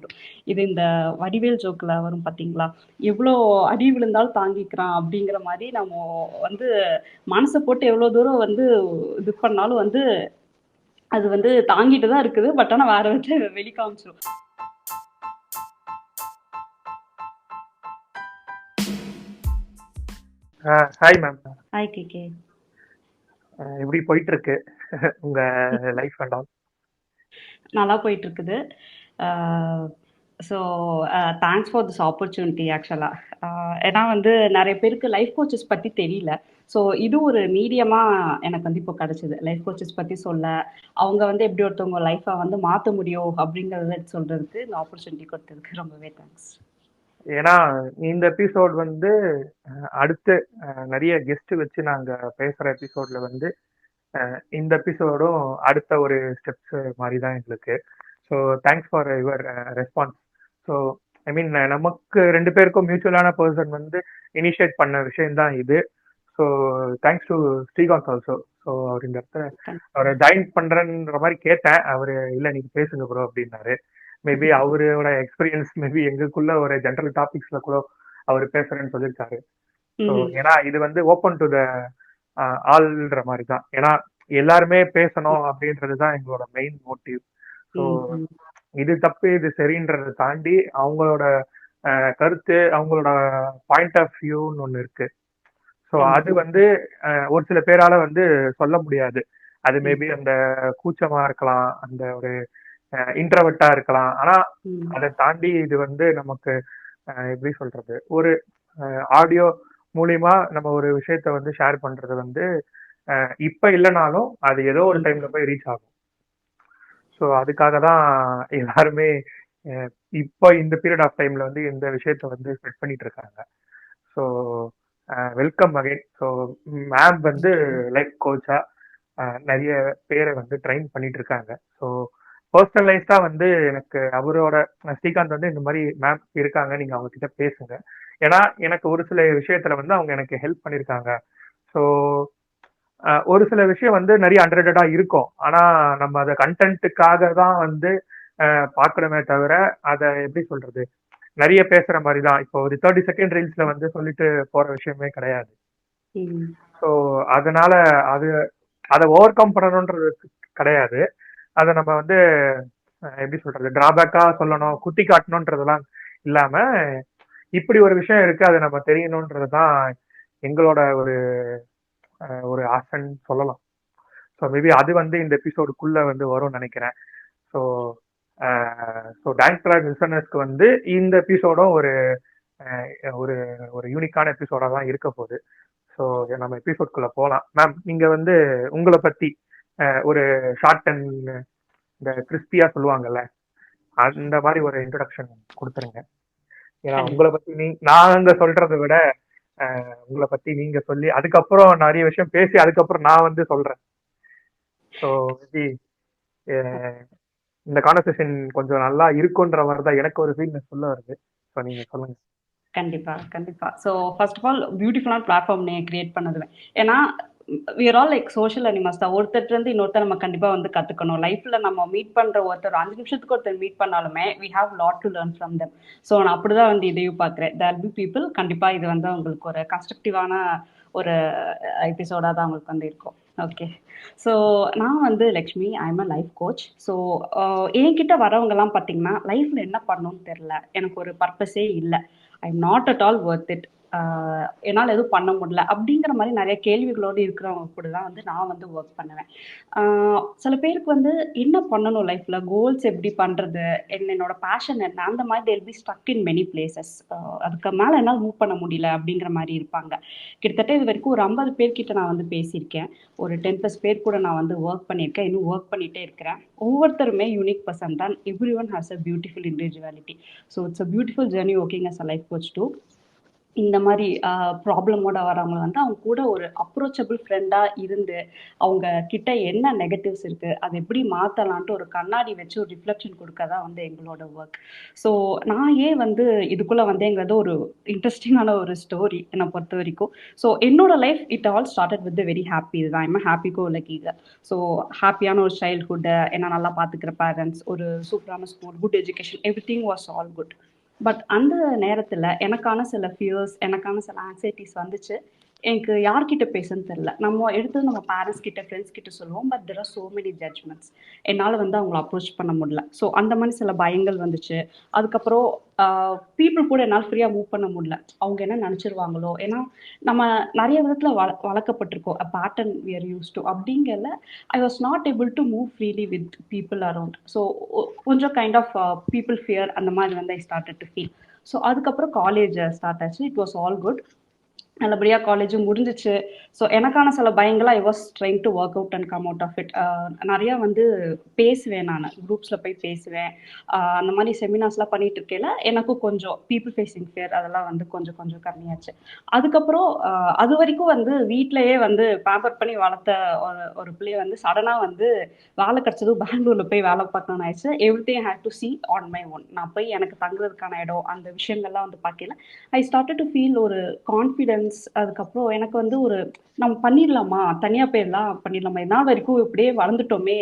இருக்கட்டும். இது இந்த வடிவேல் ஜோக்ல வரும் பார்த்தீங்களா? எவ்வளோ அடி விழுந்தாலும் தாங்கிக்கிறான் அப்படிங்கிற மாரி நம்ம வந்து மனச போட்டு எவ்வளோ தூரம் வந்து இது பண்ணாலும் வந்து அது வந்து தாங்கிட்டு தான் இருக்குது. பட் ஆனா வேற விதத்துல வெளி காமிச்சுரும். Hi ma'am. Hi KK. எப்படி போயிட்டு இருக்கு உங்க லைஃப் அண்ட் ஆல்? நல்லா போயிட்டு இருக்குது. So thanks for this opportunity ஆக்சுவலாக. ஏன்னா வந்து நிறைய பேருக்கு லைஃப் கோச்சஸ் பற்றி தெரியல. ஸோ இது ஒரு மீடியமாக எனக்கு வந்து இப்போ கிடச்சிது லைஃப் கோச்சஸ் பற்றி சொல்ல, அவங்க வந்து எப்படி ஒருத்தவங்க லைஃப்பை வந்து மாற்ற முடியும் அப்படிங்கிறத சொல்கிறதுக்கு இந்த ஆப்பர்ச்சுனிட்டி கொடுத்ததுக்கு ரொம்பவே தேங்க்ஸ். ஏன்னா இந்த எபிசோட் வந்து அடுத்து நிறைய கெஸ்ட் வச்சு நாங்க பேசுற எபிசோட்ல வந்து இந்த எபிசோடும் அடுத்த ஒரு ஸ்டெப்ஸ் மாதிரி தான் எங்களுக்கு. So thanks for your response. So I mean நமக்கு ரெண்டு பேருக்கும் மியூச்சுவலான பர்சன் வந்து இனிஷியேட் பண்ண விஷயம்தான் இது. So thanks to Srikanth also. So அவர் இந்த இடத்துல அவரை ஜாயின் பண்றேன்ற மாதிரி கேட்டேன். அவரு இல்லை நீங்க பேசுங்க ப்ரோ அப்படின்னாரு. மேபி அவரோட எக்ஸ்பீரியன்ஸ் மேபி எங்களுக்குள்ள ஒரு ஜென்ரல் டாபிக்ஸ்ல கூட அவர் பேசுறேன்னு சொல்லியிருக்காரு. ஸோ ஏன்னா இது வந்து ஓப்பன் டு த ஆல்ன்ற மாதிரி தான். ஏன்னா எல்லாருமே பேசணும் அப்படின்றது தான் எங்களோட மெயின் மோட்டிவ். ஸோ இது தப்பு இது சரின்றதை தாண்டி அவங்களோட கருத்து, அவங்களோட பாயிண்ட் ஆஃப் வியூன்னு ஒன்று இருக்கு. ஸோ அது வந்து ஒரு சில பேரால வந்து சொல்ல முடியாது. அது மேபி அந்த கூச்சமா இருக்கலாம், அந்த ஒரு இன்ட்ரவர்ட்டா இருக்கலாம். ஆனா அதை தாண்டி இது வந்து நமக்கு எப்படி சொல்றது, ஒரு ஆடியோ மூலியமா நம்ம ஒரு விஷயத்த வந்து ஷேர் பண்றது வந்து இப்ப இல்லைனாலும் அது ஏதோ ஒரு டைம்ல போய் ரீச் ஆகும். ஸோ அதுக்காக தான் எல்லாருமே இப்போ இந்த பீரியட் ஆஃப் டைம்ல வந்து இந்த விஷயத்த வந்து ஸ்ப்ரெட் பண்ணிட்டு இருக்காங்க. So welcome again. So ma'am வந்து லைஃப் கோச்சா நிறைய பேரை வந்து ட்ரெயின் பண்ணிட்டு இருக்காங்க. ஸோ பர்சனலைஸ்டா வந்து எனக்கு அவரோட ஸ்ரீகாந்த் வந்து இந்த மாதிரி மேம் இருக்காங்க, நீங்க அவங்க கிட்ட பேசுங்க. ஏன்னா எனக்கு ஒரு சில விஷயத்துல வந்து அவங்க எனக்கு ஹெல்ப் பண்ணியிருக்காங்க. ஸோ ஒரு சில விஷயம் வந்து நிறைய அண்டர்டா இருக்கும். ஆனா நம்ம அதை கண்டென்ட்டுக்காக தான் வந்து பார்க்கணுமே தவிர அதை எப்படி சொல்றது, நிறைய பேசுற மாதிரி தான். இப்போ ஒரு 30 செகண்ட் ரீல்ஸ்ல வந்து சொல்லிட்டு போற விஷயமே கிடையாது. ஸோ அதனால அதை ஓவர் கம் பண்ணணும்ன்றது கிடையாது. அதை நம்ம வந்து எப்படி சொல்றது, டிராபேக்கா சொல்லணும், குத்தி காட்டணும்ன்றதெல்லாம் இல்லாம இப்படி ஒரு விஷயம் இருக்கு, அதை நம்ம தெரியணும்ன்றதுதான் எங்களோட ஒரு ஒரு ஆசைன்னு சொல்லலாம். ஸோ மேபி அது வந்து இந்த எபிசோடுக்குள்ள வந்து வரும்னு நினைக்கிறேன். ஸோ டான்ஸ் ட்ராக் லிசனர்ஸ்க்கு வந்து இந்த எபிசோடும் ஒரு ஒரு ஒரு யூனிக்கான எபிசோடா தான் இருக்க போகுது. ஸோ நம்ம எபிசோட்குள்ள போகலாம். மேம் நீங்க வந்து உங்களை பத்தி ஒரு ஷார்ட் அண்ட் இந்த கிறிஸ்பியா சொல்லுவாங்கல்ல, அந்த மாதிரி ஒரு இன்ட்ரோடக்ஷன் கொடுத்துருங்க. ஏன்னா உங்களை பத்தி நாங்க சொல்றதை விட உங்களை பத்தி நீங்க சொல்லி அதுக்கப்புறம் நிறைய விஷயம் பேசி அதுக்கப்புறம் நான் வந்து சொல்றேன். ஸோ இந்த கான்வர்சேஷன் கொஞ்சம் நல்லா இருக்குன்ற மாதிரி தான் எனக்கு ஒரு ஃபீல்னஸ் சொல்ல வருது. ஸோ நீங்க சொல்லுங்க. கண்டிப்பா கண்டிப்பா. ஸோ ஃபர்ஸ்ட் ஆஃப் ஆல் பியூட்டிஃபுல்லான பிளாட்ஃபார்ம் நீ கிரியேட் பண்ணது. ஏன்னா we are all like social animals தான். ஒருத்தர் இருந்து இன்னொருத்தர் நம்ம கண்டிப்பா வந்து கத்துக்கணும். லைஃப்ல நம்ம மீட் பண்ற ஒருத்தர் 5 நிமிஷத்துக்கு ஒருத்தர் மீட் பண்ணாலுமே we have lot to learn from them. So நான் அப்படிதான் வந்து இதையும் பார்க்குறேன். there will be people கண்டிப்பா இது வந்து உங்களுக்கு ஒரு கன்ஸ்ட்ரக்டிவான ஒரு எபிசோடா தான் உங்களுக்கு வந்து இருக்கும். ஓகே. ஸோ நான் வந்து லக்ஷ்மி, ஐ am a life coach. So என்கிட்ட வரவங்கலாம் பார்த்தீங்கன்னா லைஃப்பில் என்ன பண்ணணும்னு தெரில, எனக்கு ஒரு பர்பஸே இல்லை, I am not at all worth it, என்னால் எதுவும் பண்ண முடியல அப்படிங்கிற மாதிரி நிறைய கேள்விகளோடு இருக்கிறவங்க கூட தான் வந்து நான் வந்து ஒர்க் பண்ணுவேன். சில பேருக்கு வந்து என்ன பண்ணணும் லைஃப்பில், கோல்ஸ் எப்படி பண்ணுறது, என்னோட பேஷன் என்ன, அந்த மாதிரி they'll be stuck in many places. அதுக்கு மேலே என்னால் மூவ் பண்ண முடியல அப்படிங்கிற மாதிரி இருப்பாங்க. கிட்டத்தட்ட இது வரைக்கும் ஒரு 50 பேர்கிட்ட நான் வந்து பேசியிருக்கேன். ஒரு 10+ பேர் கூட நான் வந்து ஒர்க் பண்ணியிருக்கேன், இன்னும் ஒர்க் பண்ணிகிட்டே இருக்கிறேன். ஒவ்வொருத்தருமே யூனிக் பர்சன் தான். Everyone has a beautiful individuality. So it's a beautiful journey working as a life coach too. இந்த மாதிரி ப்ராப்ளமோட வரவங்கள வந்து அவங்க கூட ஒரு அப்ரோச்சபிள் ஃப்ரெண்டாக இருந்து அவங்க கிட்ட என்ன நெகட்டிவ்ஸ் இருக்குது அதை எப்படி மாற்றலான்ட்டு ஒரு கண்ணாடி வச்சு ஒரு ரிஃப்ளெக்ஷன் கொடுக்க தான் வந்து எங்களோட ஒர்க். ஸோ நான் ஏன் வந்து இதுக்குள்ளே வந்தேங்கிறது ஒரு இன்ட்ரெஸ்டிங்கான ஒரு ஸ்டோரி என்னை பொறுத்த வரைக்கும். ஸோ என்னோட life it all started with very happy. இதுதான் எம்ம ஹாப்பி கோ லக்கிங்க. ஸோ ஹாப்பியான ஒரு சைல்ட்ஹுட்டு, என்ன நல்லா பார்த்துக்கிற பேரண்ட்ஸ், ஒரு சூப்பரான school, good education, every thing was all good. But அந்த நேரத்துல எனக்கான சில ஃபியர்ஸ், எனக்கான சில ஆங்ஸைட்டீஸ் வந்துச்சு. எனக்கு யார்கிட்ட பேசன்னு தெரியல. நம்ம எடுத்தது நம்ம பேரண்ட்ஸ் கிட்ட, ஃப்ரெண்ட்ஸ் கிட்ட சொல்லுவோம். But there are so many judgments. என்னால வந்து அவங்கள அப்ரோச் பண்ண முடியல. ஸோ அந்த மாதிரி சில பயங்கள் வந்துச்சு. அதுக்கப்புறம் பீப்புள் கூட என்னால் ஃப்ரீயா மூவ் பண்ண முடியல. அவங்க என்ன நினைச்சிருவாங்களோ? ஏன்னா நம்ம நிறைய விதத்துல வளர்க்கப்பட்டிருக்கோம். A pattern we are used to. அப்படிங்கல I was not able to move freely with people around. So கொஞ்சம் கைண்ட் ஆஃப் பீப்புள் ஃபியர் அந்த மாதிரி வந்து I started to feel. So அதுக்கப்புறம் காலேஜ் ஸ்டார்ட் ஆச்சு. It was all good. நல்லபடியாக காலேஜும் முடிஞ்சிச்சு. ஸோ எனக்கான சில பயங்களை I was trying to work out and come out of it. நிறையா வந்து பேசுவேன், நான் குரூப்ஸில் போய் பேசுவேன். அந்த மாதிரி செமினார்ஸ்லாம் பண்ணிட்டு இருக்கையில எனக்கும் கொஞ்சம் பீப்புள் ஃபேஸிங் ஃபியர் அதெல்லாம் வந்து கொஞ்சம் கொஞ்சம் கம்மியாச்சு. அதுக்கப்புறம் அது வரைக்கும் வந்து வீட்டிலையே வந்து பேம்பர் பண்ணி வளர்த்த ஒரு பிள்ளைய வந்து சடனாக வந்து வேலை கிடச்சதும் பெங்களூரில் போய் வேலை பார்க்கணும்னு ஆயிடுச்சு. Everything had to see on my own. நான் போய் எனக்கு தங்குறதுக்கான இடம் அந்த விஷயங்கள்லாம் வந்து பார்க்கல. ஐ ஸ்டார்டட் டு ஃபீல் ஒரு கான்ஃபிடென்ஸ். அதுக்கப்புறம் எனக்கு வந்து ஒரு நம்ம பண்ணிடலாமா, தனியாக போயிடலாம் பண்ணிடலாமா, நாள் வரைக்கும் இப்படியே வளர்ந்துட்டோமே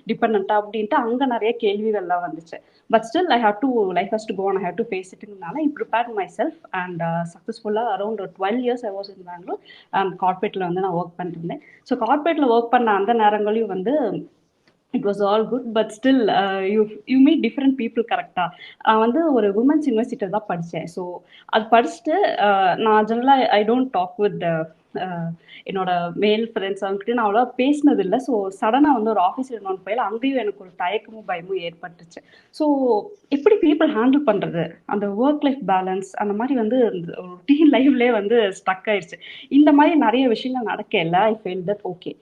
டிபெண்ட்டாக அப்படின்ட்டு அங்கே நிறைய கேள்விகள்லாம் வந்துச்சு. But still I have to life has to go on, I have to face இட்னால I prepare myself and சக்ஸஸ்ஃபுல்லாக அரௌண்ட் ஒரு 12 years I was in Bangalore. And கார்பரேட்டில் வந்து நான் ஒர்க் பண்ணிருந்தேன். ஸோ கார்பரேட்டில் ஒர்க் பண்ண அந்த நேரங்களையும் வந்து it was all good. But still you meet different people. கரெக்டாக நான் வந்து ஒரு உமன்ஸ் யூனிவர்சிட்டி தான் படித்தேன். ஸோ அது படிச்சுட்டு நான் ஜெனரலாக ஐ டோன்ட் டாக் வித் என்னோட மேல் ஃப்ரெண்ட்ஸ் அவங்ககிட்ட நான் அவ்வளோ பேசினதில்லை. ஸோ சடனாக வந்து ஒரு ஆஃபீஸில் நான் போயில அங்கேயும் எனக்கு ஒரு தயக்கமும் பயமும் ஏற்பட்டுச்சு. ஸோ எப்படி பீப்புள் ஹேண்டில் பண்ணுறது, அந்த ஒர்க் லைஃப் பேலன்ஸ் அந்த மாதிரி வந்து ரொட்டீன் லைஃப்லேயே வந்து ஸ்டக் ஆயிடுச்சு. இந்த மாதிரி நிறைய விஷயங்கள் நடக்கல. ஐ ஃபீல் தட் ஓகே,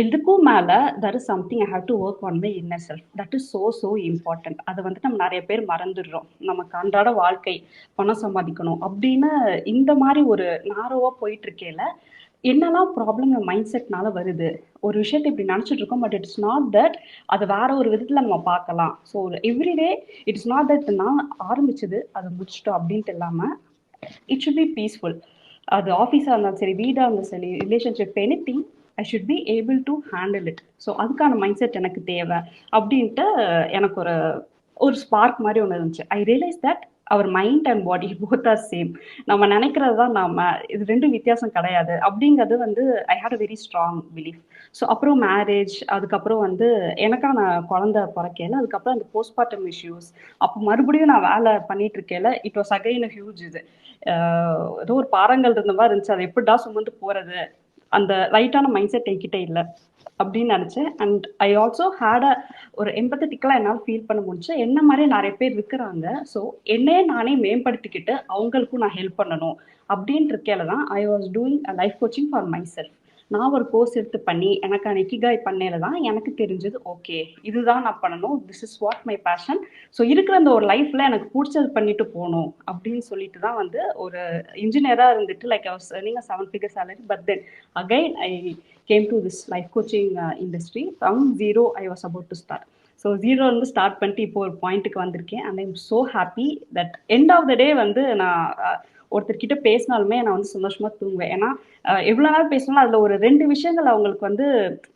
எதுக்கும் மேலே that is something I have to work on my inner self. That is so so important. அதை வந்து நம்ம நிறைய பேர் மறந்துடுறோம். நமக்கு அன்றாட வாழ்க்கை பணம் சம்பாதிக்கணும் அப்படின்னு இந்த மாதிரி ஒரு நாரோவாக போயிட்டு இருக்கேல என்னெல்லாம் ப்ராப்ளம் மைண்ட் செட்னால வருது. ஒரு விஷயத்தை இப்படி நினச்சிட்டு இருக்கோம், பட் இட்ஸ் நாட் தட். அது வேற ஒரு விதத்தில் நம்ம பார்க்கலாம். So everyday it's not that நான் ஆரம்பிச்சது அதை முடிச்சிட்டோம் அப்படின்ட்டு இல்லாமல் இட் ஷுட் பி பீஸ்ஃபுல். அது ஆஃபீஸாக இருந்தாலும் சரி, வீடாக இருந்தாலும் சரி, relationship, any thing I should be able to handle it. So அதுக்கான மைண்ட் செட் எனக்கு தேவை அப்படின்ட்டு எனக்கு ஒரு ஒரு ஸ்பார்க் மாதிரி ஒன்று இருந்துச்சு. I realise that our mind and body both are same. நம்ம நினைக்கிறது தான் நாம, இது ரெண்டும் வித்தியாசம் கிடையாது அப்படிங்கிறது வந்து I had a very strong belief. So அப்புறம் மேரேஜ், அதுக்கப்புறம் வந்து எனக்கான குழந்தை பிறக்கையில, அதுக்கப்புறம் அந்த போஸ்ட்மார்ட்டம் இஷ்யூஸ், அப்போ மறுபடியும் நான் வேலை பண்ணிட்டு இருக்கையில it was again a huge இது. ஏதோ ஒரு பாறங்கள் இருந்த மாதிரி இருந்துச்சு. அதை எப்படிடா சுமந்து போறது, அந்த ரைட்டான மைண்ட் செட் என்கிட்ட இல்லை அப்படின்னு நினச்சேன். And I also had a ஒரு எம்பத்தட்டிக்கலாக என்னால் ஃபீல் பண்ண முடிஞ்சு என்ன மாதிரி நிறைய பேர் இருக்கிறாங்க. ஸோ என்னையே நானே மேம்படுத்திக்கிட்டு அவங்களுக்கும் நான் ஹெல்ப் பண்ணணும் அப்படின்ட்டு இருக்கையில தான் I was doing a life coaching for my self. நான் ஒரு கோர்ஸ் எடுத்து பண்ணி எனக்கான இக்கிகாய் பண்ணையில தான் எனக்கு தெரிஞ்சது ஓகே, இதுதான் நான் பண்ணணும், this is what my passion. So இருக்கிற அந்த ஒரு லைஃப்ல எனக்கு பிடிச்சது பண்ணிட்டு போகணும் அப்படின்னு சொல்லிட்டு தான் வந்து ஒரு இன்ஜினியராக இருந்துட்டு like I was earning a 7-figure salary. But then again I came to this life coaching industry. From zero I was about to start. So ஜீரோலேருந்து ஸ்டார்ட் பண்ணிட்டு இப்போ ஒரு பாயிண்ட்டுக்கு வந்திருக்கேன். And I'm so happy that end of the day வந்து நான் ஒருத்தர்கிட்ட பேசினாலுமே நான் வந்து சந்தோஷமாக தூங்குவேன். ஏன்னா எவ்வளோ நாள் பேசினாலும் அதில் ஒரு 2 விஷயங்கள் அவங்களுக்கு வந்து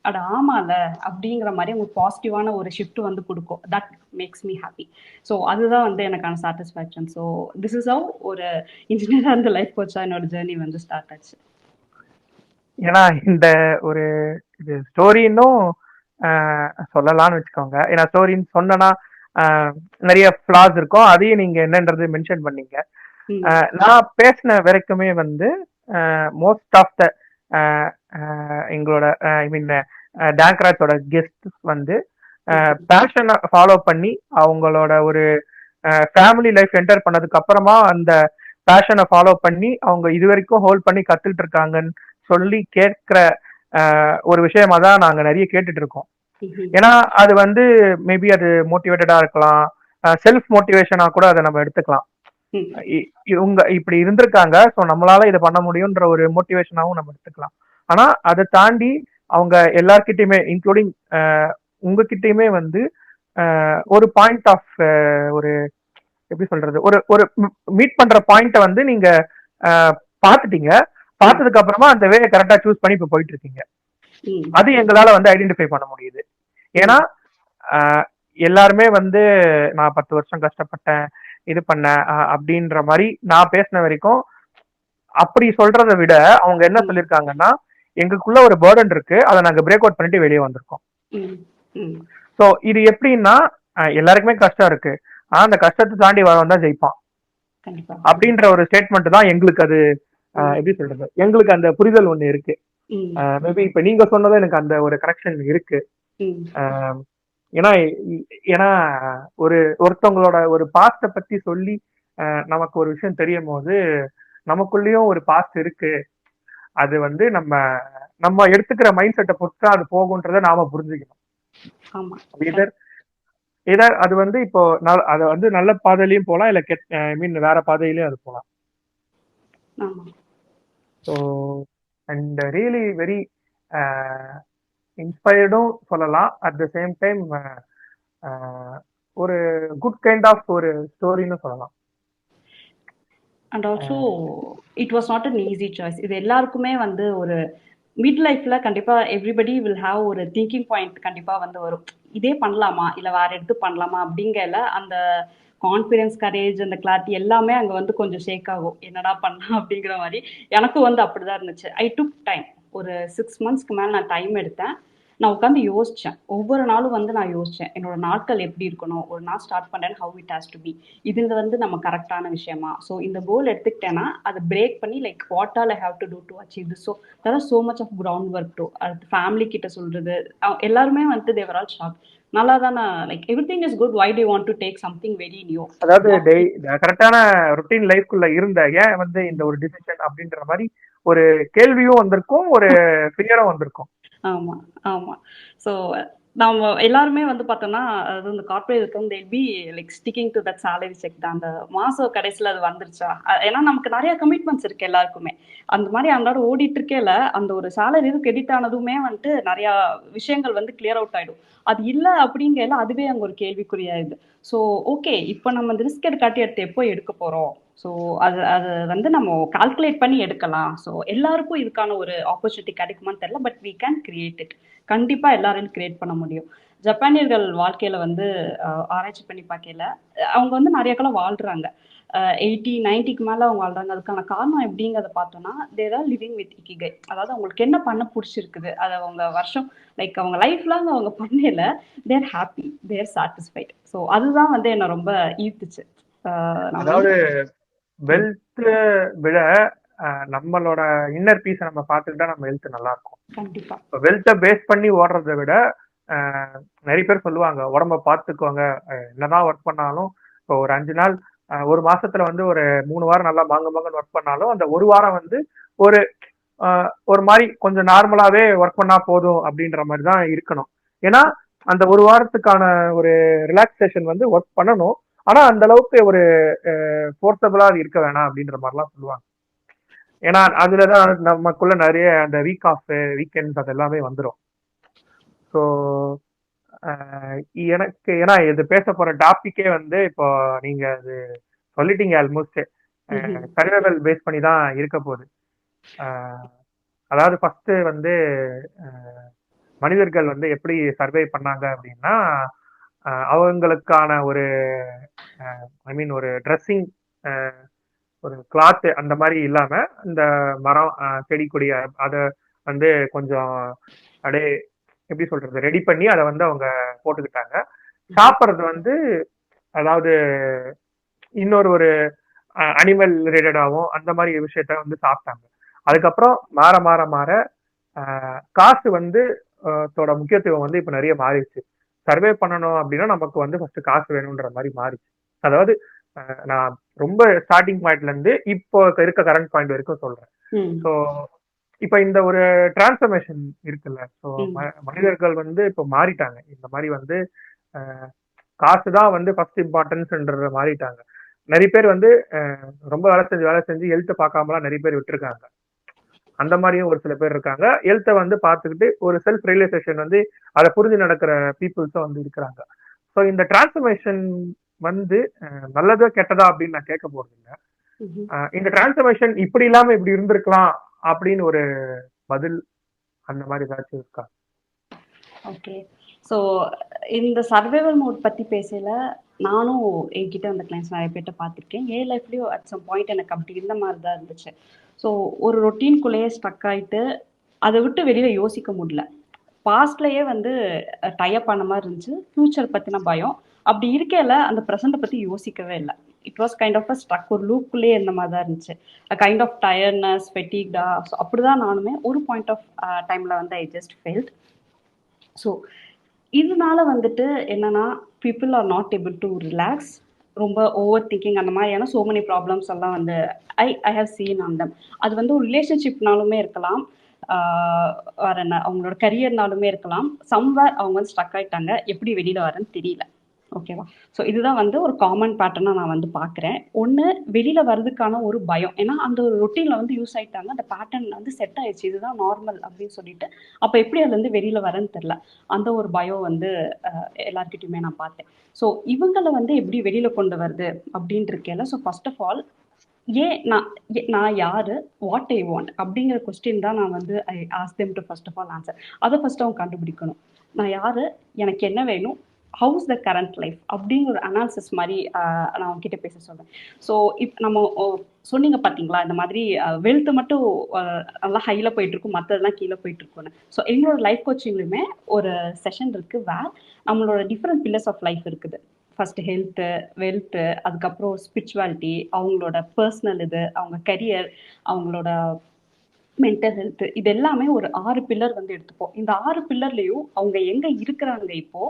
அட ஆமால அப்படிங்கிற மாதிரி உங்களுக்கு பாசிட்டிவான ஒரு ஷிஃப்ட் வந்து கொடுக்கும். That makes me happy. So அதுதான் வந்து எனக்கான satisfaction. So this is how ஒரு இன்ஜினியராக இருந்த லைஃப் கோச்சா என்னோட ஜேர்னி வந்து ஸ்டார்ட் ஆச்சு. ஏன்னா இந்த ஒரு இது ஸ்டோரின்னும் சொல்லலாம்னு வச்சுக்கோங்க. ஏன்னா ஸ்டோரின்னு சொன்னா நிறைய ஃபிளாஸ் இருக்கும், அதையும் நீங்க என்னன்றது மென்ஷன் பண்ணீங்க. நான் பேசின வரைக்குமே வந்து மோஸ்ட் ஆஃப் த எங்களோட ஐ மீன் டேங்க்ராஜோட கெஸ்ட் வந்து பேஷனை ஃபாலோ பண்ணி அவங்களோட ஒரு ஃபேமிலி லைஃப் என்டர் பண்ணதுக்கு அப்புறமா அந்த பேஷனை ஃபாலோ பண்ணி அவங்க இது வரைக்கும் ஹோல்ட் பண்ணி கத்துட்டு இருக்காங்கன்னு சொல்லி கேட்கிற ஒரு விஷயமா தான் நாங்க நிறைய கேட்டுட்டு இருக்கோம். ஏன்னா அது வந்து மேபி அது மோட்டிவேட்டடா இருக்கலாம், செல்ஃப் மோட்டிவேஷனா கூட அதை நம்ம எடுத்துக்கலாம். ம். இவங்க இப்படி இருந்திருக்காங்க, ஸோ நம்மளால இதை பண்ண முடியும்ன்ற ஒரு மோட்டிவேஷனாவும் நம்ம எடுத்துக்கலாம். ஆனா அதை தாண்டி அவங்க எல்லார்கிட்டயுமே இன்க்ளூடிங் உங்ககிட்டயுமே வந்து ஒரு பாயிண்ட் ஆஃப் ஒரு எப்படி சொல்றது, ஒரு ஒரு மீட் பண்ற பாயிண்ட வந்து நீங்க அஹ், பார்த்துட்டீங்க. ம். பார்த்ததுக்கு அப்புறமா அந்த வேயை கரெக்டா சூஸ் பண்ணி இப்ப போயிட்டு இருக்கீங்க. ம். அது எங்களால வந்து ஐடென்டிஃபை பண்ண முடியுது. ஏன்னா ம். ஆஹ் எல்லாருமே வந்து நான் 10 வருஷம் கஷ்டப்பட்டேன், இது பண்ணேன் அப்படின்ற மாதிரி நான் பேசின வரைக்கும் அப்படி சொல்றதை விட அவங்க என்ன ம். சொல்லியிருக்காங்கன்னா, எங்களுக்குள்ள ஒரு பேர்டன் இருக்கு, அதை நாங்க பிரேக் அவுட் பண்ணிட்டு வெளியே வந்திருக்கோம். ம். ம். ஸோ இது எப்படின்னா எல்லாருக்குமே கஷ்டம் இருக்கு, ஆனா அந்த கஷ்டத்தை தாண்டி வரவன் தான் ஜெயிப்பான் கண்டிப்பா. அப்படின்ற ஒரு ஸ்டேட்மெண்ட் தான் எங்களுக்கு அது ம். எப்படி சொல்றது, எங்களுக்கு அந்த புரிதல் ஒண்ணு இருக்கு. ம். மேபி இப்ப நீங்க சொன்னதும் எனக்கு அந்த ஒரு கனெக்ஷன் இருக்கு. ம். ஆஹ் ஏன்னா ஏன்னா ஒரு ஒருத்தவங்களோட ஒரு பாஸ்ட பத்தி சொல்லி நமக்கு ஒரு விஷயம் தெரியும் போது நமக்குள்ளேயும் ஒரு பாஸ்ட் இருக்கு, அது வந்து நம்ம நம்ம எடுத்துக்கிற மைண்ட் செட்டை பொறுத்து அது போகுன்றத நாம புரிஞ்சுக்கணும். ஆமா. இதர் இதர் அது வந்து இப்போ அது வந்து நல்ல பாதையிலயும் போகலாம், இல்ல ஐ மீன் வேற பாதையிலயும் அது போகலாம். ஆமா. ஸோ அண்ட் ரியலி வெரி இன்ஸ்பயர்டும் சொல்லலாம். அட் த சேம் டைம் ஒரு குட் கைண்ட் ஆஃப் ஒரு ஸ்டோரின்னு சொல்லலாம். And also it was not an easy choice. இது எல்லாருக்குமே வந்து ஒரு மிட் லைஃப்ல கண்டிப்பா எவ்ரிபடி வில் ஹாவ் ஒரு திங்கிங் பாயிண்ட் கண்டிப்பா வந்து வரும். இதே பண்ணலாமா இல்ல வேற எடுத்து பண்ணலாமா அப்படிங்கல அந்த கான்ஃபிடன்ஸ், கரேஜ், அந்த கிளாரிட்டி எல்லாமே அங்க வந்து கொஞ்சம் ஷேக் ஆகும். என்னடா பண்ணலாம் அப்படிங்கிற மாதிரி எனக்கும் வந்து அப்படிதான் இருந்துச்சு. ஐ டுக் டைம். ஒரு 6 மந்த்ஸ்க்கு மேல நான் டைம் எடுத்தேன். நான் உட்காந்து யோசிச்சேன். ஒவ்வொரு நாளும் வந்து நான் யோசிச்சேன். என்னோட நாட்கள் எப்படி இருக்கணும்? ஒரு நாள் ஸ்டார்ட் பண்றேன், how it has to be. இது வந்து நம்ம கரெக்டான விஷயமா? ஸோ இந்த கோல் எடுத்துக்கிட்டேன்னா அதை பிரேக் பண்ணி like what all I have to do to achieve this. So there are so much of ground work to. அடுத்து ஃபேமிலி கிட்ட சொல்றது எல்லாருமே வந்து தேவர் ஆல் ஷாக். நல்லா தானே, like everything is good, why do want to take something very new. அதாவது கரெக்டான routine லைஃப்குள்ள இருந்த ஏன் வந்து இந்த ஒரு டிசிஷன் அப்படின்ற மாதிரி ஒரு கேள்வியும் வந்திருக்கும், ஒரு ஃபியரும் வந்திருக்கும். ஆமா, ஆமா. ஸோ நம்ம எல்லாருமே வந்து பார்த்தோம்னா, அது இந்த கார்ப்பரேட் இருக்கும் they'll be like sticking to that salary check தான். அந்த மாசம் கடைசியில அது வந்துருச்சா? ஏன்னா நமக்கு நெறைய கமிட்மெண்ட்ஸ் இருக்கு எல்லாருக்குமே. அந்த மாரி அன்றாட ஓடிட்டு இருக்கையில, அந்த ஒரு சேலரி கிரெடிட் ஆனதுமே வந்துட்டு நெறையா விஷயங்கள் வந்து கிளியர் அவுட் ஆயிடும். அது இல்ல அப்படிங்கையில அதுவே அங்க ஒரு கேள்விக்குறியாயிடுது. ஸோ ஓகே, இப்ப நம்ம இந்த ரிஸ்க் எடுக்காட்டி அடுத்து எப்போ எடுக்க போறோம்? ஸோ அது அது வந்து நம்ம கால்குலேட் பண்ணி எடுக்கலாம். ஸோ எல்லாருக்கும் இதுக்கான ஒரு ஆப்பர்ச்சுனிட்டி கிடைக்குமான்னு தெரியல. But we can create it. கண்டிப்பா எல்லாராலும் கிரியேட் பண்ண முடியும். ஜப்பானியர்கள் வாழ்க்கையில வந்து ஆராய்ச்சி பண்ணி பார்க்கையில அவங்க வந்து நிறைய காலம் வாழ்றாங்க. 80 90க்கு மேல அவங்க வாழ்றாங்க. அதுக்கான காரணம் எப்படிங்கிறத பார்த்தோம்னா there are living with ikigai. அதாவது அவங்களுக்கு என்ன பண்ண பிடிச்சிருக்குது அதை அவங்க வருஷம் லைக் அவங்க லைஃப் லாங் அவங்க பண்ணல, தேர் ஹாப்பி, தேர் சாட்டிஸ்ஃபைட். ஸோ அதுதான் வந்து என்ன ரொம்ப ஈர்த்துச்சு. நம்ம அதாவது ம். வெல்த் விட நம்மளோட இன்னர் பீஸை நம்ம பார்த்துக்கிட்டா நம்ம ஹெல்த் நல்லா இருக்கும். கண்டிப்பா. இப்போ வெல்த்தை பேஸ் பண்ணி ஓடுறதை விட நிறைய பேர் சொல்லுவாங்க உடம்ப பார்த்துக்கோங்க, என்னதான் ஒர்க் பண்ணாலும் இப்போ ஒரு 5 நாள் ஒரு மாசத்துல வந்து ஒரு 3 வாரம் நல்லா மாங்கன்னு ஒர்க் பண்ணாலும் அந்த ஒரு வாரம் வந்து ஒரு ஒரு மாதிரி கொஞ்சம் நார்மலாவே ஒர்க் பண்ணா போதும் அப்படின்ற மாதிரி தான் இருக்கணும். ஏன்னா அந்த ஒரு வாரத்துக்கான ஒரு ரிலாக்ஸேஷன் வந்து ஒர்க் பண்ணணும், ஆனா அந்த அளவுக்கு ஒரு ஃபோர்ஸபிளா அது இருக்க வேணாம் அப்படின்ற மாதிரிலாம் சொல்லுவாங்க. ஏன்னா அதுலதான் நமக்குள்ள நிறைய அந்த வீக் ஆஃப் வீக்கெண்ட்ஸ் அது எல்லாமே வந்துடும். ஸோ எனக்கு ஏன்னா இது பேச போற டாபிக்கே வந்து இப்போ நீங்க அது சொல்லிட்டீங்க ஆல்மோஸ்ட், ம்ஹும். சர்வைவல் பேஸ் பண்ணி தான் இருக்க போகுது. அஹ் அதாவது ஃபர்ஸ்ட் வந்து மனிதர்கள் வந்து எப்படி சர்வை பண்ணாங்க அப்படின்னா, அவங்களுக்கான ஒரு ஐ மீன் ஒரு ட்ரெஸ்ஸிங், ஒரு கிளாத் அந்த மாதிரி இல்லாம இந்த மரம் செடி கொடி அதை வந்து கொஞ்சம் அப்படியே எப்படி சொல்றது ரெடி பண்ணி அதை வந்து அவங்க போட்டுக்கிட்டாங்க. ம்ஹும். சாப்பிட்றது வந்து அதாவது இன்னொரு ஒரு அனிமல் ரிலேட்டடாகவும் அந்த மாதிரி விஷயத்த வந்து சாப்பிட்டாங்க. அதுக்கப்புறம் மாற மாற மாற காசு வந்து தோட முக்கியத்துவம் வந்து இப்ப நிறைய மாறிடுச்சு. சர்வே பண்ணணும் அப்படின்னா நமக்கு வந்து ஃபர்ஸ்ட் காசு வேணும்ன்ற மாதிரி மாறிடுச்சு. அதாவது நான் ரொம்ப ஸ்டார்டிங் பாயிண்ட்ல இருந்து இப்போ இருக்க கரண்ட் பாயிண்ட் வரைக்கும் சொல்றேன். ம். ஸோ இப்ப இந்த ஒரு டிரான்ஸ்ஃபர்மேஷன் இருக்குல்ல, ஸோ ம். மனிதர்கள் வந்து இப்போ மாறிட்டாங்க. இந்த மாதிரி வந்து காசு தான் வந்து ஃபர்ஸ்ட் இம்பார்ட்டன்ஸ்ன்றத மாறிட்டாங்க. நிறைய பேர் வந்து ரொம்ப வேலை செஞ்சு ஹெல்த்தை பார்க்காமலாம் நிறைய பேர் விட்டுருக்காங்க. அந்த மாதிரியும் ஒரு சில பேர் இருக்காங்க. ஹெல்த்தை வந்து பார்த்துக்கிட்டு ஒரு செல்ஃப் ரியலைசேஷன் வந்து அதை புரிஞ்சு நடக்கிற பீப்புள்ஸும் வந்து இருக்கிறாங்க. ஸோ இந்த டிரான்ஸ்ஃபர்மேஷன் வந்து நல்லதோ கெட்டதா அப்படின்னு நான் கேட்க போறது இல்லை. இந்த டிரான்ஸ்ஃபர்மேஷன் இப்படி இல்லாம இப்படி இருந்திருக்கலாம் அப்படின்னு ஒரு பதில் அந்த மாதிரி ஏதாச்சும் இருக்கா? ஓகே. ஸோ இந்த சர்வைவல் மோட் பற்றி பேசல நானும் என்கிட்ட அந்த கிளைண்ட்ஸ் நிறைய பேர்ட்ட பார்த்துருக்கேன். என் லைஃப்லேயும் அட் சம் பாயிண்ட் எனக்கு அப்படி இருந்த மாதிரி தான் இருந்துச்சு. ஸோ ஒரு ரொட்டீன்குள்ளேயே ஸ்டக் ஆகிட்டு அதை விட்டு வெளியில் யோசிக்க முடியல. பாஸ்ட்லேயே வந்து டைப் பண்ண மாதிரி இருந்துச்சு. ஃப்யூச்சர் பற்றின பயம். அப்படி இருக்கையில் அந்த ப்ரெசண்ட்டை பற்றி யோசிக்கவே இல்லை. It was kind of a struck, ஒரு லூப்புக்குள்ளேயே இருந்த மாதிரி தான் இருந்துச்சு. கைண்ட் ஆஃப் டயர்ட்னஸ், ஃபெட்டிக்டா. ஸோ அப்படி தான் நானுமே ஒரு பாயிண்ட் ஆஃப் டைமில் வந்து ஐ ஜஸ்ட் ஃபெல்ட். ஸோ இதனால வந்துட்டு என்னன்னா, people are not able to relax. ரொம்ப ஓவர் திங்கிங் அந்த மாதிரியான சோ மெனி ப்ராப்ளம்ஸ் எல்லாம் வந்து I have seen on them. அது வந்து ஒரு ரிலேஷன்ஷிப்னாலுமே இருக்கலாம், வேற என்ன அவங்களோட கரியர்னாலுமே இருக்கலாம். சம்வேர் அவங்க வந்து ஸ்டக் ஆயிட்டாங்க, எப்படி வெளியில வரேன்னு தெரியல. ஓகேவா? ஸோ இதுதான் வந்து ஒரு காமன் பேட்டர்னாக நான் வந்து பார்க்குறேன். ஒன்று, வெளியில் வர்றதுக்கான ஒரு பயம். ஏன்னா அந்த ஒரு ரொட்டீனில் வந்து யூஸ் ஆகிட்டாங்க, அந்த பேட்டர்ன் வந்து செட் ஆயிடுச்சு, இதுதான் நார்மல் அப்படின்னு சொல்லிட்டு. அப்போ எப்படி அதுலேருந்து வெளியில் வரேன்னு தெரில. அந்த ஒரு பயம் வந்து எல்லாருக்கிட்டையுமே நான் பார்த்தேன். ஸோ இவங்களை வந்து எப்படி வெளியில் கொண்டு வருது அப்படின்ட்டு இருக்கேன். ஸோ ஃபர்ஸ்ட் ஆஃப் ஆல், ஏன் நான் யாரு, வாட் ஐ வாண்ட் அப்படிங்கிற கொஸ்டின் தான் நான் வந்து I ask them to first of all answer. அதை ஃபர்ஸ்ட் அவங்க கண்டுபிடிக்கணும். நான் யாரு, எனக்கு என்ன வேணும், ஹவுஸ் த கரண்ட் லைஃப் அப்படிங்கிற ஒரு அனாலிசிஸ் மாதிரி நான் உங்ககிட்ட பேச சொல்றேன். ஸோ நம்ம சொன்னீங்க பார்த்தீங்களா, இந்த மாதிரி வெல்த் மட்டும் நல்லா ஹையில் போயிட்டு இருக்கும், மற்றதெல்லாம் கீழே போயிட்டு இருக்கும்னு. ஸோ எங்களோட லைஃப் கோச்சிங்லையுமே ஒரு செஷன் இருக்கு, வேர் நம்மளோட டிஃப்ரெண்ட் பில்லர்ஸ் ஆஃப் லைஃப் இருக்குது. ஃபர்ஸ்ட் ஹெல்த்து, வெல்த்து, அதுக்கப்புறம் ஸ்பிரிச்சுவாலிட்டி, அவங்களோட பர்சனல் இது, அவங்க கரியர், அவங்களோட மென்டல் ஹெல்த், இது எல்லாமே ஒரு 6 பில்லர் வந்து எடுத்துப்போம். இந்த 6 பில்லர்லையும் அவங்க எங்க இருக்கிறாங்க இப்போ,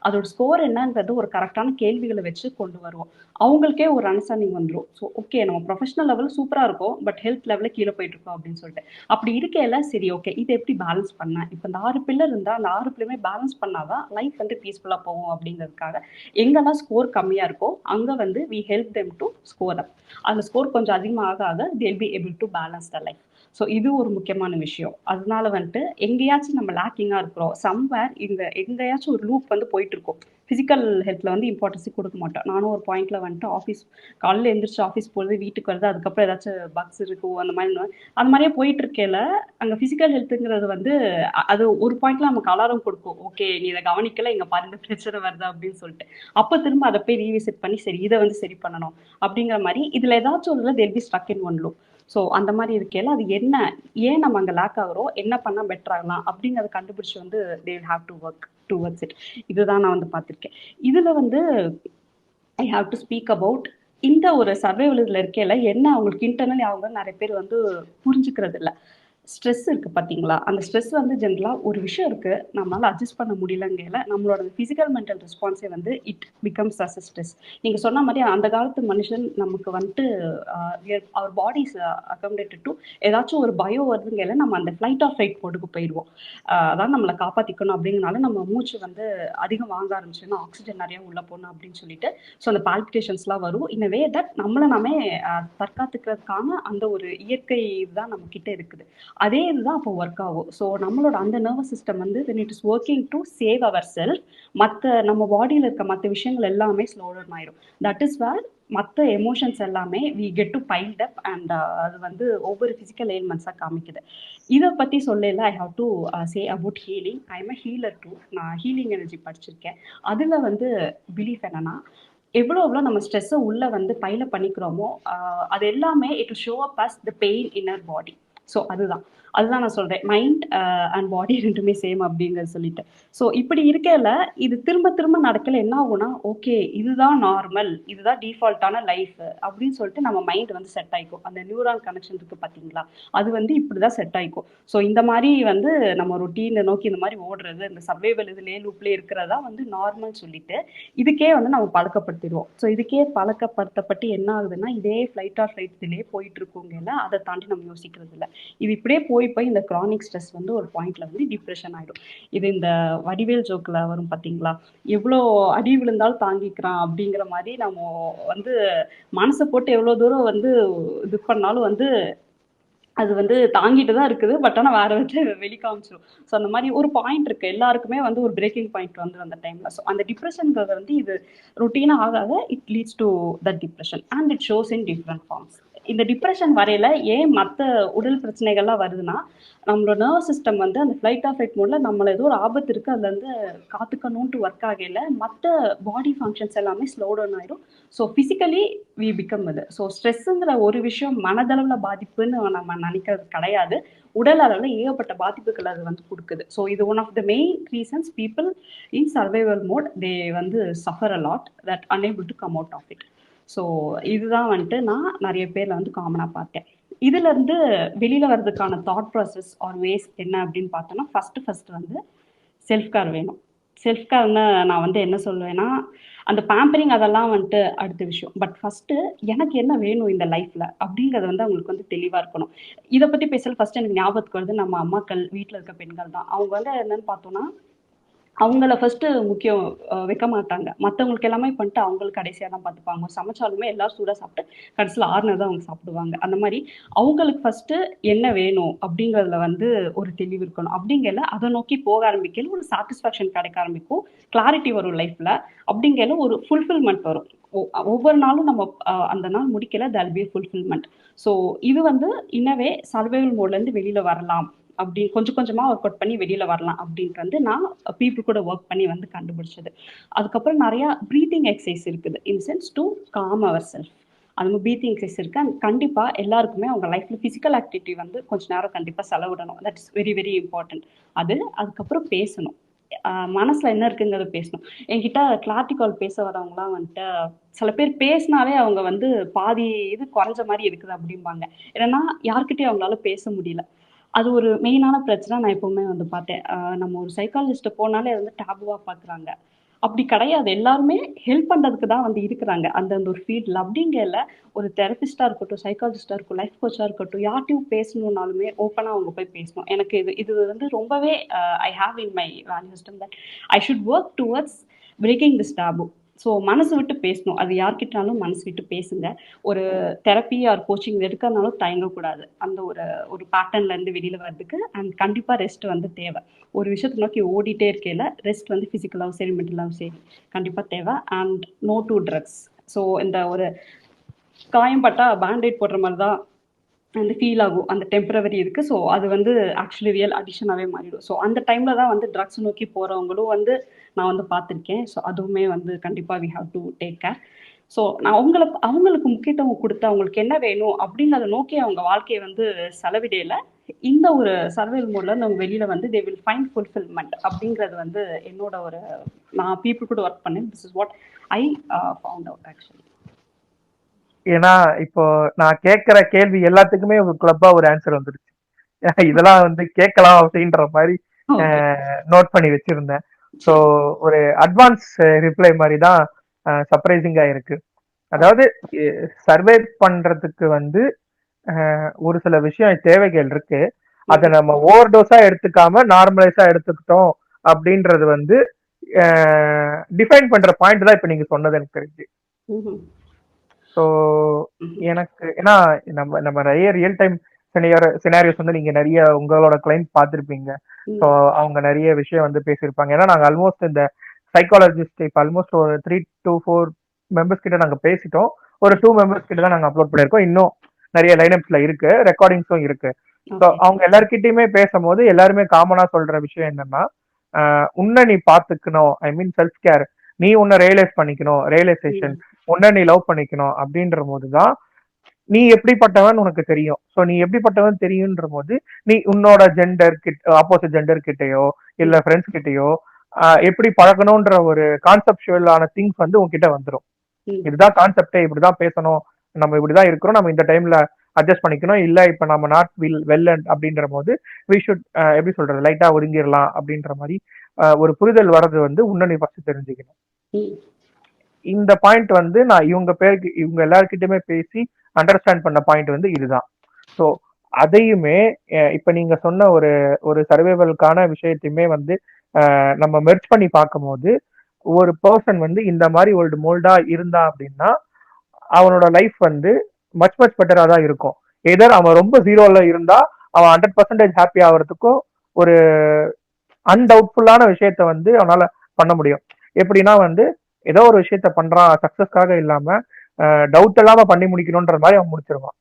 அதோட ஸ்கோர் என்னன்றது ஒரு கரெக்டான கேள்விகளை வச்சு கொண்டு வருவோம். அவங்களுக்கே ஒரு அண்டர்ஸ்டாண்டிங் வந்துடும். ஸோ ஓகே, நம்ம ப்ரொஃபஷனல் லெவல் சூப்பரா இருக்கும், பட் ஹெல்த் லெவலில் கீழே போயிட்டு இருக்கோம் அப்படின்னு சொல்லிட்டு. அப்படி இருக்கையில சரி ஓகே, இதை எப்படி பேலன்ஸ் பண்ண, இப்போ இந்த 6 பில்லர் இருந்தால் அந்த 6 பில்லுமே பேலன்ஸ் பண்ணாதான் லைஃப் வந்து பீஸ்ஃபுல்லாக போகும் அப்படிங்கிறதுக்காக எங்கெல்லாம் ஸ்கோர் கம்மியா இருக்கோ அங்க வந்து we help them to score up. அந்த ஸ்கோர் கொஞ்சம் அதிகமாக ஆக they'll be able to balance the life. So இது ஒரு முக்கியமான விஷயம். அதனால வந்துட்டு எங்கேயாச்சும் நம்ம லேக்கிங்காக இருக்கிறோம், சம்வேர் எங்கேயாச்சும் ஒரு லூப் வந்து போயிட்டு இருக்கோம். ஃபிசிக்கல் ஹெல்த்தில் வந்து இம்பார்ட்டன்ஸே கொடுக்க மாட்டோம். நானும் ஒரு பாயிண்ட்ல வந்துட்டு ஆஃபீஸ் காலையில் எழுந்திரிச்சு ஆஃபீஸ் போகிறது, வீட்டுக்கு வருது, அதுக்கப்புறம் ஏதாச்சும் பக்ஸ் இருக்கும், அந்த மாதிரியே போயிட்டு இருக்கையில அங்கே ஃபிசிக்கல் ஹெல்த்துங்கிறது வந்து அது ஒரு பாயிண்ட்ல நமக்கு அலாரம் கொடுக்கும். ஓகே, நீ இதை கவனிக்கல, இங்கே பாரு இந்த பிரச்சனை வருது அப்படின்னு சொல்லிட்டு. அப்போ திரும்ப அதை போய் ரீவிசிட் பண்ணி சரி இதை வந்து சரி பண்ணணும் அப்படிங்கிற மாதிரி இதில் ஏதாச்சும் ஒரு they'll be struck in one loop. So அந்த மாதிரி இருக்கையில அது என்ன, ஏன் நம்ம அங்கே லேக் ஆகிறோம், என்ன பண்ணால் பெட்டர் ஆகலாம் அப்படிங்கிறத கண்டுபிடிச்சி வந்து they will have to work towards it. இதுதான் நான் வந்து பார்த்துருக்கேன். இதில் வந்து ஐ ஹாவ் டு ஸ்பீக் அபவுட் இந்த ஒரு சர்வைவல் இதில் இருக்கையில என்ன அவங்களுக்கு இன்டர்னலி அவங்க நிறைய பேர் வந்து புரிஞ்சுக்கிறது இல்லை. ஸ்ட்ரெஸ் இருக்குது பார்த்தீங்களா, அந்த ஸ்ட்ரெஸ் வந்து ஜென்ரலாக ஒரு விஷயம் இருக்குது, நம்மளால் அட்ஜஸ்ட் பண்ண முடியலங்கையில நம்மளோட ஃபிசிக்கல் மென்டல் ரெஸ்பான்ஸே வந்து இட் பிகம்ஸ் அஸ் ஸ்ட்ரெஸ். நீங்கள் சொன்ன மாதிரி அந்த காலத்து மனுஷன் நமக்கு வந்துட்டு அவர் பாடிஸ் அக்கமடேட்டட் டு ஏதாச்சும் ஒரு பயம் வருதுங்கையில நம்ம அந்த ஃப்ளைட் ஆஃப் ஃபைட் போட்டுக்கு போயிடுவோம். அதான் நம்மளை காப்பாற்றிக்கணும் அப்படிங்கிறனால நம்ம மூச்சு வந்து அதிகம் வாங்க ஆரம்பிச்சோன்னா ஆக்சிஜன் நிறையா உள்ளே போகணும் அப்படின்னு சொல்லிட்டு ஸோ அந்த பால்பிட்டேஷன்ஸ்லாம் வரும். இன் வே தட் நம்மளை நாமே தற்காத்துக்கிறதுக்கான அந்த ஒரு இயற்கை இதுதான் நம்ம கிட்ட இருக்குது. அதே இதுதான் அப்போ ஒர்க் ஆகும். ஸோ நம்மளோட அந்த நர்வஸ் சிஸ்டம் வந்து when it is working to save ourselves, மற்ற நம்ம பாடியில் இருக்க மற்ற விஷயங்கள் எல்லாமே ஸ்லோ டவுன் ஆயிடும். தட் இஸ் வேர் மற்ற எமோஷன்ஸ் எல்லாமே we get to piled up and அது வந்து ஒவ்வொரு ஃபிசிக்கல் எயில்மெண்ட்ஸாக காமிக்குது. இதை பற்றி சொல்லல I have to say about healing. I am a healer too. நான் ஹீலிங் எனர்ஜி படிச்சிருக்கேன். அதில் வந்து பிலீஃப் என்னன்னா, எவ்வளோ நம்ம ஸ்ட்ரெஸ்ஸை உள்ளே வந்து பைல பண்ணிக்கிறோமோ அது எல்லாமே it will show up as the pain in our body. So அதுதான் நான் சொல்கிறேன், மைண்ட் அண்ட் பாடி ரெண்டுமே சேம் அப்படிங்கிறது சொல்லிட்டு. ஸோ இப்படி இருக்கையில் இது திரும்ப திரும்ப நடக்கல என்ன ஆகும்னா, ஓகே இதுதான் நார்மல், இதுதான் டிஃபால்ட்டான லைஃப் அப்படின்னு சொல்லிட்டு நம்ம மைண்ட் வந்து செட் ஆகிக்கும். அந்த நியூரான் கனெக்ஷன் இருக்குது பார்த்தீங்களா, அது வந்து இப்படி தான் செட் ஆகிக்கும். ஸோ இந்த மாதிரி வந்து நம்ம ரொட்டீனை நோக்கி இந்த மாதிரி ஓடுறது, இந்த சர்வைவல் இதுலேயே லூப்லேயே இருக்கிறதா வந்து நார்மல் சொல்லிட்டு இதுக்கே வந்து நம்ம பழக்கப்படுத்திடுவோம். ஸோ இதுக்கே பழக்கப்படுத்தப்பட்டு என்ன ஆகுதுன்னா, இதே ஃப்ளைட் ஆர் ஃப்ளைட்லேயே போயிட்டு இருக்கோங்கல்ல, அதை தாண்டி நம்ம யோசிக்கிறது இல்லை. இது இப்படியே போய் போய் இந்த chronic ஸ்ட்ரெஸ் வந்து ஒரு பாயிண்ட்ல வந்து டிப்ரெஷன் ஆயிடும். இது இந்த வடிவேல் ஜோக்ல வரும் பார்த்தீங்களா? எவ்ளோ அடி விழுந்தாலும் தாங்கிக்கிறான் அப்படிங்கிற மாரி நம்ம வந்து மனச போட்டு எவ்ளோ தூரம் வந்து இது பண்ணாலும் வந்து அது வந்து தாங்கிட்டு தான் இருக்குது. பட் ஆனா வேற வச்சு வெளி காமிச்சுரும். ஸோ அந்த மாரி ஒரு பாயிண்ட் இருக்கு. எல்லாருக்குமே வந்து ஒரு பிரேக்கிங் பாயிண்ட் வந்துரும் அந்த டைம்ல. ஸோ அந்த டிப்ரஷன்ங்கிறது வந்து இது ரொட்டீனா ஆக ஆக it leads to that depression and it shows in different forms. இந்த டிப்ரஷன் வரையில ஏன் மத்த உடல் பிரச்சனைகள்லாம் வருதுன்னா, நம்மளோட நர்வஸ் சிஸ்டம் வந்து அந்த ஃப்ளைட் ஆர் ஃபைட் மோட்ல நம்மள ஏதோ ஒரு ஆபத்து இருக்கு. அதுலருந்து காத்துக்கணுன்ட்டு ஒர்க் ஆகையில, மத்த பாடி ஃபங்ஷன்ஸ் எல்லாமே ஸ்லோ டவுன் ஆயிரும். ஸோ ஃபிசிக்கலி வி பிகம் இது. ஸோ ஸ்ட்ரெஸ்ஸுங்கிற ஒரு விஷயம் மனதளவுல பாதிப்புன்னு நம்ம நினைக்கிறது கிடையாது. உடல் அளவுல ஏகப்பட்ட பாதிப்புகள் அது வந்து குடுக்குது. ஸோ இது one of the main reasons people in survival mode they வந்து suffer a lot that unable to come out of it. So இதுதான் வந்துட்டு நான் நிறைய பேர்ல வந்து காமனா பார்த்தேன். இதுல இருந்து வெளியில வர்றதுக்கான தாட் ப்ராசஸ் ஆர் வேஸ் என்ன அப்படின்னு பார்த்தோம்னா, ஃபர்ஸ்ட் வந்து செல்ஃப் கேர் வேணும். செல்ஃப் கேர்ன்னு நான் வந்து என்ன சொல்லுவேன்னா, அந்த பேம்பரிங் அதெல்லாம் வந்துட்டு அடுத்த விஷயம். பட் ஃபர்ஸ்ட்டு எனக்கு என்ன வேணும் இந்த லைஃப்ல அப்படிங்கிறது வந்து அவங்களுக்கு வந்து தெளிவா இருக்கணும். இத பத்தி பேசல ஃபர்ஸ்ட் எனக்கு ஞாபகத்துக்கு வருது நம்ம அம்மாக்கள், வீட்ல இருக்க பெண்கள் தான். அவங்க வந்து என்னன்னு பார்த்தோம்னா, அவங்கள ஃபர்ஸ்ட்டு முக்கியம் வைக்க மாட்டாங்க. மத்தவங்களுக்கு எல்லாமே பண்ணிட்டு அவங்களுக்கு கடைசியா தான் பார்த்துப்பாங்க. சமைச்சாலுமே எல்லாரும் சூடா சாப்பிட்டு கடைசில ஆறுனது தான் அவங்க சாப்பிடுவாங்க. அந்த மாரி அவங்களுக்கு ஃபர்ஸ்ட்டு என்ன வேணும் அப்படிங்கிறதுல வந்து ஒரு தெளிவு இருக்கணும். அப்படிங்கையில அத நோக்கி போக ஆரம்பிக்கையில ஒரு சாட்டிஸ்ஃபேக்ஷன் கிடைக்க ஆரம்பிக்கும். கிளாரிட்டி வரும் லைஃப்ல. அப்படிங்கையில ஒரு ஃபுல்ஃபில்மென்ட் வரும். ஒவ்வொரு நாளும் நம்ம அந்த நாள் முடிக்கையில there will be fulfilment. So இது வந்து இன்னவே சர்வைவல் மோட்லேருந்து வெளியில வரலாம். அப்படி கொஞ்சம் கொஞ்சமா ஒர்க் அவுட் பண்ணி வெளியில வரலாம் அப்படின்ட்டு வந்து நான் பீப்புள் கூட ஒர்க் பண்ணி வந்து கண்டுபிடிச்சது. அதுக்கப்புறம் நிறைய ப்ரீத்திங் எக்ஸசைஸ் இருக்குது in sense to calm our self. அது மாதிரி ப்ரீத்திங் எக்ஸசைஸ் இருக்கு. அண்ட் கண்டிப்பா எல்லாருக்குமே அவங்க லைஃப்ல பிசிக்கல் ஆக்டிவிட்டி வந்து கொஞ்ச நேரம் கண்டிப்பா செலவிடணும். That is very very important. அது அதுக்கப்புறம் பேசணும். மனசுல என்ன இருக்குங்கிறத பேசணும். என்கிட்ட கிளாரிட்டி கால் பேச வரவங்கலாம் வந்துட்டு சில பேர் பேசினாலே அவங்க வந்து பாதி இது குறைஞ்ச மாதிரி இருக்குது அப்படிம்பாங்க. ஏன்னா யார்கிட்டயும் அவங்களால பேச முடியல. அது ஒரு மெயினான பிரச்சனை நான் எப்பவுமே வந்து பார்த்தேன். நம்ம ஒரு சைக்காலஜிஸ்ட்ட போனாலே அது வந்து டேபுவா பார்க்குறாங்க. அப்படி கிடையாது. எல்லாருமே ஹெல்ப் பண்றதுக்கு தான் வந்து இருக்கிறாங்க. அந்த அந்த ஒரு ஃபீல்ட்ல. அப்படிங்கையில ஒரு தெரபிஸ்ட்டா இருக்கட்டும், சைக்காலஜிஸ்ட்டா இருக்கட்டும், லைஃப் கோச்சா இருக்கட்டும், யார்ட்டயும் பேசணும்னாலுமே ஓப்பனா அவங்க போய் பேசணும். எனக்கு இது இது வந்து ரொம்பவே I have in my value system that I should work towards breaking this taboo. So மனசு விட்டு பேசணும். அது யார்கிட்டனாலும் மனசு விட்டு பேசுங்க. ஒரு தெரப்பி ஆர் கோச்சிங் எதுக்கானாலும் தயங்கக்கூடாது. அந்த ஒரு ஒரு பேட்டர்ன்ல இருந்து வெளியில வர்றதுக்கு அண்ட் கண்டிப்பா ரெஸ்ட் வந்து தேவை. ஒரு விஷயத்தை நோக்கி ஓடிட்டே இருக்கையில ரெஸ்ட் வந்து பிசிக்கலாவும் சரி மென்டலாவும் சரி கண்டிப்பா தேவை. And no to drugs. So இந்த ஒரு காயம் பட்டா பேண்டேட் போடுற மாதிரி தான் வந்து ஃபீல் ஆகும். அந்த டெம்பரவரி இருக்கு. ஸோ அது வந்து ஆக்சுவலி ரியல் அடிக்ஷனாவே மாறிடும். ஸோ அந்த டைம்ல தான் வந்து ட்ரக்ஸ் நோக்கி போறவங்களும் வந்து நான் வந்து பார்த்துருக்கேன். ஸோ அதுவுமே வந்து கண்டிப்பா we have to take care. So நான் அவங்களுக்கு முக்கியத்துவம் கொடுத்து அவங்களுக்கு என்ன வேணும் அப்படிங்கிறத நோக்கி அவங்க வாழ்க்கையை வந்து செலவிடையில இந்த ஒரு சர்வைவல் மோட்ல இருந்து அவங்க வெளியில வந்து தே வில் ஃபைண்ட் ஃபுல்ஃபில்மெண்ட் அப்படிங்கிறது வந்து என்னோட ஒரு நான் பீப்புள் கூட ஒர்க் பண்ணேன். This is what I found out actually. ஏன்னா இப்போ நான் கேட்கிற கேள்வி எல்லாத்துக்குமே ஒரு கிளப்பா ஒரு ஆன்சர் வந்துருச்சு. இதெல்லாம் வந்து கேட்கலாம் அப்படின்ற மாதிரி ஓகே. நோட் பண்ணி வச்சிருந்தேன். ஸோ ஒரு அட்வான்ஸ் ரிப்ளை மாதிரி தான் சர்ப்ரைசிங்கா இருக்கு. அதாவது சர்வே பண்றதுக்கு வந்து ஒரு சில விஷயம் தேவைகள் இருக்கு. அதை நம்ம ஓவர் டோஸா எடுத்துக்காம நார்மலைஸா எடுத்துக்கிட்டோம் அப்படின்றது வந்து டிஃபைன் பண்ற பாயிண்ட் தான் இப்ப நீங்க சொன்னது எனக்கு தெரிஞ்சு. ஸோ எனக்கு ஏன்னா நம்ம நம்ம நிறைய ரியல் டைம் சினாரியோஸ் வந்து நீங்க நிறைய உங்களோட கிளைண்ட் பார்த்துருப்பீங்க. ஸோ அவங்க நிறைய விஷயம் வந்து பேசியிருப்பாங்க. ஏன்னா நாங்க ஆல்மோஸ்ட் இந்த சைக்காலஜிஸ்ட் இப்போ ஆல்மோஸ்ட் ஒரு 3 to 4 மெம்பர்ஸ் கிட்ட நாங்க பேசிட்டோம். ஒரு 2 மெம்பர்ஸ் கிட்ட தான் நாங்க அப்லோட் பண்ணிருக்கோம். இன்னும் நிறைய லைனப்ஸ்ல இருக்கு, ரெக்கார்டிங்ஸும் இருக்கு. ஸோ அவங்க எல்லார்கிட்டயுமே பேசும்போது எல்லாருமே காமனா சொல்ற விஷயம் என்னன்னா, உன்னை நீ பாத்துக்கணும், ஐ மீன் செல்ஃப் கேர், நீ உன்னை ரியலைஸ் பண்ணிக்கணும், ரியலைசேஷன், உன்னை நீ லவ் பண்ணிக்கணும் அப்படின்ற போதுதான் நீ எப்படிப்பட்டவன் உனக்கு தெரியும். ஸோ நீ எப்படிப்பட்டவன் தெரியுன்ற போது நீ உன்னோட ஜெண்டர் கிட்ட ஆப்போசிட் ஜெண்டர் கிட்டயோ இல்ல ஃப்ரெண்ட்ஸ் கிட்டயோ எப்படி பழகணும்ன்ற ஒரு கான்செப்டுவலான திங்ஸ் வந்து உங்ககிட்ட வந்துடும். இதுதான் கான்செப்டே, இப்படிதான் பேசணும், நம்ம இப்படிதான் இருக்கிறோம், நம்ம இந்த டைம்ல அட்ஜஸ்ட் பண்ணிக்கணும், இல்ல இப்ப நம்ம நாட் வில் வெல் அப்படின்ற போது வி ஷுட் எப்படி சொல்றது லைட்டா ஒதுங்கிடலாம் அப்படின்ற மாதிரி ஒரு புரிதல் வர்றது வந்து உன்னை ஃபர்ஸ்ட் தெரிஞ்சுக்கணும். இந்த பாயிண்ட் வந்து நான் இவங்க எல்லாருக்கிட்டுமே பேசி அண்டர்ஸ்டாண்ட் பண்ண பாயிண்ட் வந்து இதுதான். ஸோ அதையுமே இப்ப நீங்க சொன்ன ஒரு ஒரு சர்வைவலுக்கான விஷயத்தையுமே வந்து நம்ம மெர்ச் பண்ணி பார்க்கும்போது ஒரு பர்சன் வந்து இந்த மாதிரி ஒரு மோல்டா இருந்தா அப்படின்னா அவனோட லைஃப் வந்து மச் மச் பெட்டரா தான் இருக்கும். எதர் அவன் ரொம்ப ஜீரோல இருந்தா அவன் 100% ஹாப்பி ஆகிறதுக்கும் ஒரு அன்டவுட்ஃபுல்லான விஷயத்த வந்து அவனால பண்ண முடியும். எப்படின்னா வந்து ஏதோ ஒரு விஷயத்த பண்றான் சக்சஸ்க்காக இல்லாம டவுட் இல்லாம பண்ணி முடிக்கணும்ன்ற மாதிரி அவன் முடிச்சிருவான்.